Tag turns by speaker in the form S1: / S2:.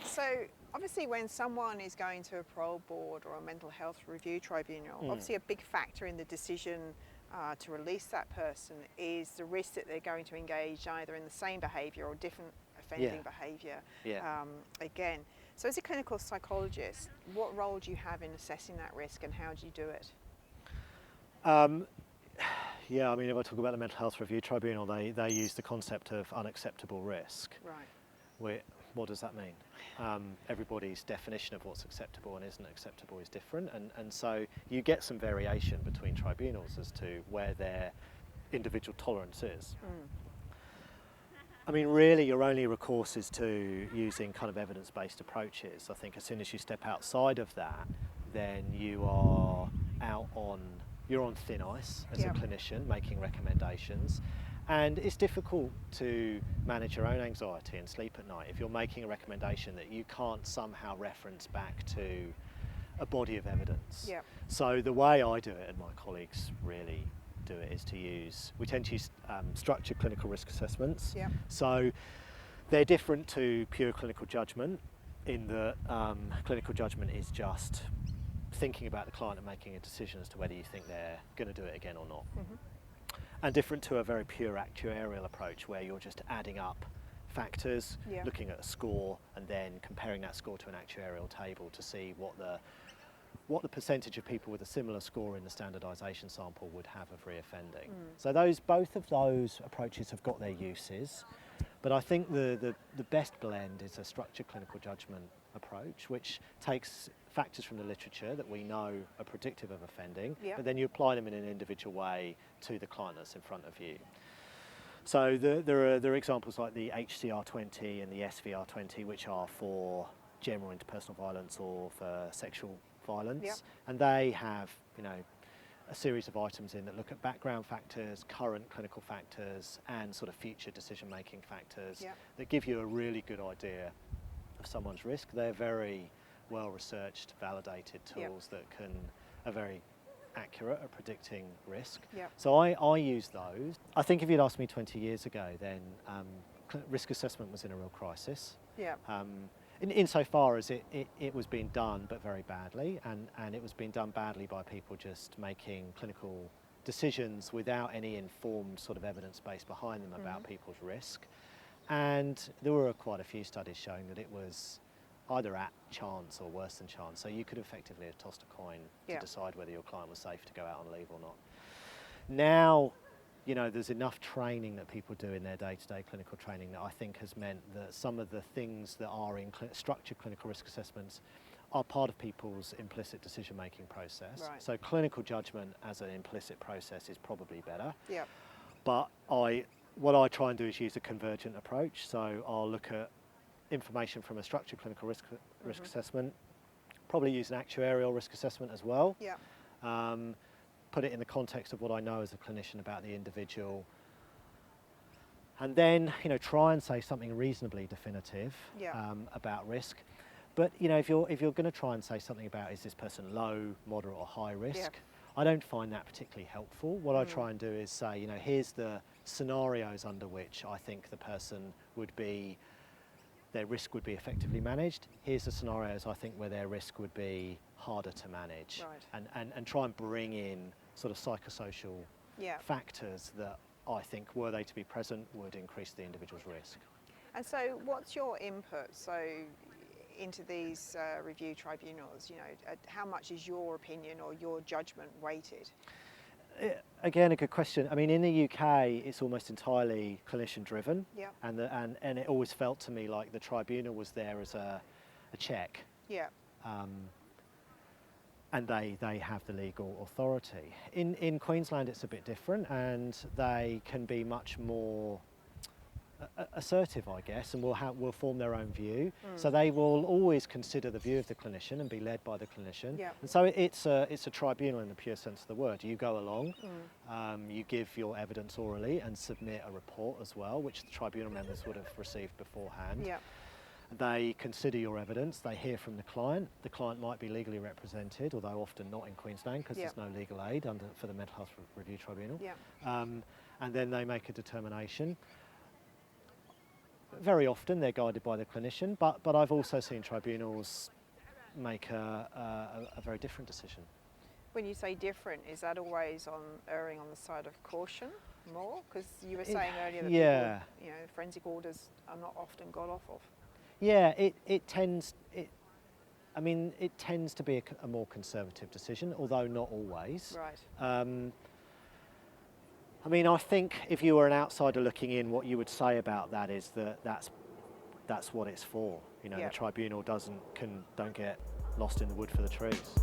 S1: So obviously when someone is going to a parole board or a mental health review tribunal, obviously a big factor in the decision to release that person is the risk that they're going to engage either in the same behaviour or different offending behaviour again. So as a clinical psychologist, what role do you have in assessing that risk and how do you do it?
S2: Yeah, I mean, if I talk about the Mental Health Review Tribunal, they use the concept of unacceptable risk.
S1: Right.
S2: What does that mean? Everybody's definition of what's acceptable and isn't acceptable is different, and so you get some variation between tribunals as to where their individual tolerance is. I mean, really, your only recourse is to using kind of evidence-based approaches. I think as soon as you step outside of that, then you're on thin ice as a clinician making recommendations. And it's difficult to manage your own anxiety and sleep at night if you're making a recommendation that you can't somehow reference back to a body of evidence. So the way I do it, and my colleagues really do it, is we tend to use structured clinical risk assessments. So they're different to pure clinical judgment in that clinical judgment is just thinking about the client and making a decision as to whether you think they're going to do it again or not. And different to a very pure actuarial approach where you're just adding up factors, looking at a score and then comparing that score to an actuarial table to see what the percentage of people with a similar score in the standardisation sample would have of reoffending. So both of those approaches have got their uses, but I think the best blend is a structured clinical judgment approach, which takes factors from the literature that we know are predictive of offending, but then you apply them in an individual way to the client that's in front of you. So there are examples like the HCR20 and the SVR20, which are for general interpersonal violence or for sexual violence, and they have, a series of items in that look at background factors, current clinical factors, and sort of future decision-making factors that give you a really good idea of someone's risk. They're very well-researched, validated tools that are very accurate at predicting risk. So I use those. I think if you'd asked me 20 years ago, then risk assessment was in a real crisis. Insofar as it was being done but very badly, and it was being done badly by people just making clinical decisions without any informed sort of evidence base behind them about people's risk. And there were quite a few studies showing that it was either at chance or worse than chance. So you could effectively have tossed a coin to decide whether your client was safe to go out on leave or not. Now, there's enough training that people do in their day-to-day clinical training that I think has meant that some of the things that are in structured clinical risk assessments are part of people's implicit decision-making process. So clinical judgment as an implicit process is probably better. But what I try and do is use a convergent approach. So I'll look at information from a structured clinical risk assessment, probably use an actuarial risk assessment as well. Put it in the context of what I know as a clinician about the individual, and then try and say something reasonably definitive about risk. But if you're going to try and say something about is this person low, moderate, or high risk, I don't find that particularly helpful. What I try and do is say, here's the scenarios under which I think their risk would be effectively managed. Here's the scenarios I think where their risk would be harder to manage, and try and bring in sort of psychosocial factors that I think, were they to be present, would increase the individual's risk.
S1: And so what's your input into these review tribunals? How much is your opinion or your judgment weighted?
S2: Again, a good question. I mean, in the UK, it's almost entirely clinician driven, and it always felt to me like the tribunal was there as a check. And they have the legal authority. In Queensland, it's a bit different, and they can be much more assertive, I guess, and will form their own view. So they will always consider the view of the clinician and be led by the clinician. And so it's a tribunal in the pure sense of the word. You go along, you give your evidence orally and submit a report as well, which the tribunal members would have received beforehand. They consider your evidence, they hear from the client. The client might be legally represented, although often not in Queensland because there's no legal aid for the Mental Health Review Tribunal. And then they make a determination. very often they're guided by the clinician, but I've also seen tribunals make a very different decision.
S1: When you say different, is that always on erring on the side of caution more? Because you were saying earlier that
S2: Yeah.
S1: people, forensic orders are not often got off of.
S2: Yeah, it tends to be a more conservative decision, although not always.
S1: Right.
S2: I think if you were an outsider looking in, what you would say about that is that's what it's for.
S1: Yeah.
S2: The tribunal don't get lost in the wood for the trees.